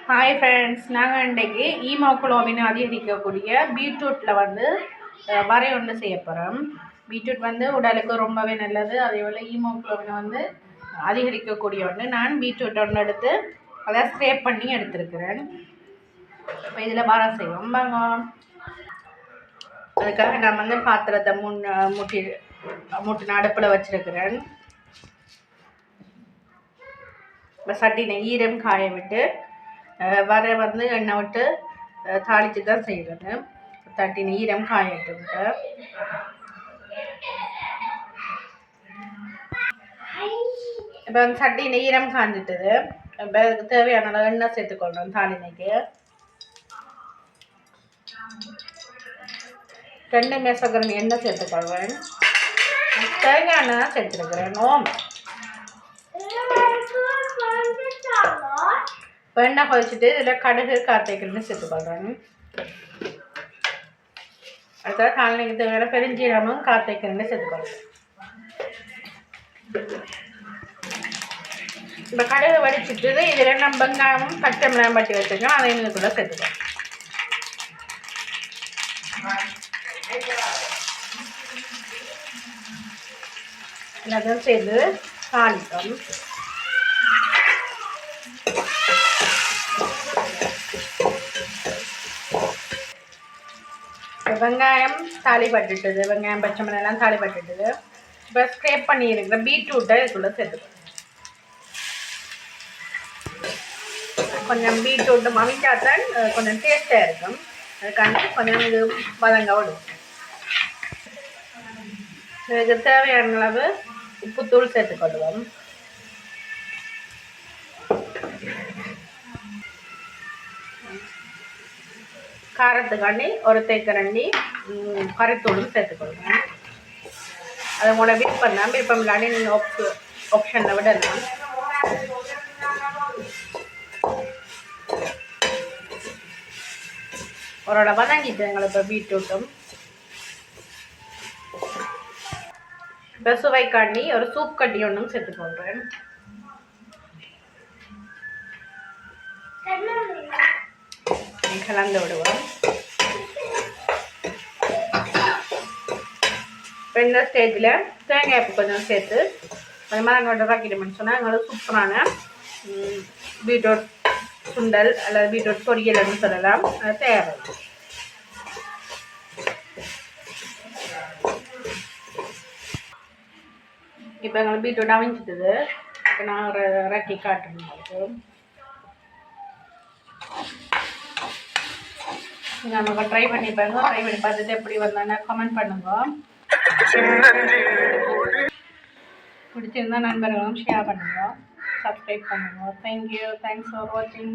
Hi friends, நாங்கள் இன்றைக்கு haemoglobin அதிகரிக்கக்கூடிய பீட்ரூட்டில் வரை ஒன்று செய்ய போகிறோம். பீட்ரூட் உடலுக்கு ரொம்பவே நல்லது. அதே போல் ஈமோகுளோபின் அதிகரிக்கக்கூடிய ஒன்று. நான் பீட்ரூட் ஒன்று எடுத்து அதை ஸ்க்ரேப் பண்ணி எடுத்துருக்கிறேன். இப்போ இதில் வர செய்வோம் வாங்க. அதுக்காக நான் பாத்திரத்தை முட்டின அடுப்பில் வச்சுருக்கிறேன். இப்போ சட்டினை ஈரம் காய விட்டு வர எண்ணெய் விட்டு தாளித்து தான் செய்கிறது. தட்டின ஈரம் காயட்டு விட்டு இப்போ சட்டின ஈரம் காஞ்சிட்டது. இப்போ அதுக்கு தேவையான எண்ணெய் சேர்த்துக்கொள்கிறோம். தாளினைக்கு 2 மேசக்கரண்டி எண்ணெய் சேர்த்துக்கொள்வேன். தேங்காய் எண்ணெய் தான் சேர்த்துருக்கிறேன். எண்ணெய் கொதிச்சுட்டு இதில் கடுகு கார்த்திகன்னு சேர்த்துக்கொள்கிறேன். அதுக்காக தாளினைக்கு தேவையான பெருஞ்சீரமும் கார்த்திகன்னு சேர்த்துக்கொள்கிறேன். இப்போ கடுகு வடிச்சிட்டு இதில் நம்ம வெங்காயமும் பச்சை மிளகாய் பட்டி வச்சுருக்கோம். அதை இதுக்குள்ளே சேர்த்துக்கோம். எல்லாத்தையும் சேர்த்து தாளித்தோம். வெங்காயம் தாளிப்பட்டுட்டுது. வெங்காயம் பச்சை மிளகாய் தாளிப்பட்டுட்டுது. இப்போ ஸ்க்ரேப் பண்ணியிருக்கிற பீட்ரூட்டை இதுக்குள்ளே சேர்த்துக்கணும். கொஞ்சம் பீட்ரூட்டு மவிட்டாத்தான் கொஞ்சம் டேஸ்ட்டாக இருக்கும். அதுக்காண்டி கொஞ்சம் இது வதங்க விடும். இதுக்கு தேவையான அளவு உப்புத்தூள் சேர்த்துக்கொள்வோம். காரத்துக்காண்டி ஒரு தேக்கரண்டி கறித்தூளும் சேர்த்துக்கொள்வேன். அதை கூட விருப்பம் இல்லாண்டி நீங்கள் ஆப்ஷனில் விடலாம். ஒரு வதங்கிட்டு எங்களை இப்போ பீட்ரூட்டும் இப்போ சுவைக்காண்டி ஒரு சூப் கட்டி ஒன்றும் சேர்த்துக்கொள்கிறேன். கலந்து விடுவோம். இப்போ இந்த ஸ்டேஜில் தேங்காய் கொஞ்சம் சேர்த்து கொஞ்சமாக எங்களோட ராக்கிட்டோம்னு சொன்னால் எங்களுக்கு சூப்பரான பீட்ரூட் சுண்டல் அல்லது பீட்ரூட் பொரியல்னு சொல்லலாம். அது தேவை. இப்போ எங்களுக்கு பீட்ரூட் அவிஞ்சிட்டுது. இப்போ நான் ஒரு ராக்கி காட்டுறேன். நமக்கு ட்ரை பண்ணி பாருங்க. ட்ரை பண்ணி பார்த்துட்டு எப்படி வந்தானே கமெண்ட் பண்ணுங்க. பிடிச்சிருந்தா நண்பர்களும் ஷேர் பண்ணுங்க, சப்ஸ்கிரைப் பண்ணுங்க. தேங்க்யூ. தேங்க்ஸ் ஃபார் வாட்சிங்.